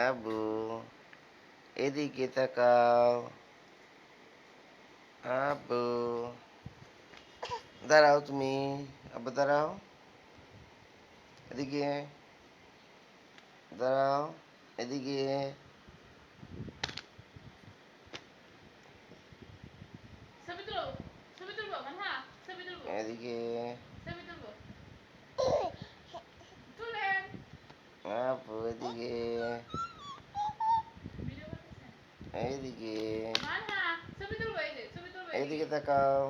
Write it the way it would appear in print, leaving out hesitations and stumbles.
আবু এদিকে তাকাও। আব্বু দাঁড়াও তুমি। আব্বু দাঁড়াও, এদিকে দাঁড়াও, এদিকে। এদিকে আব্বু, এদিকে এইদিকে, এইদিকে তাকাও।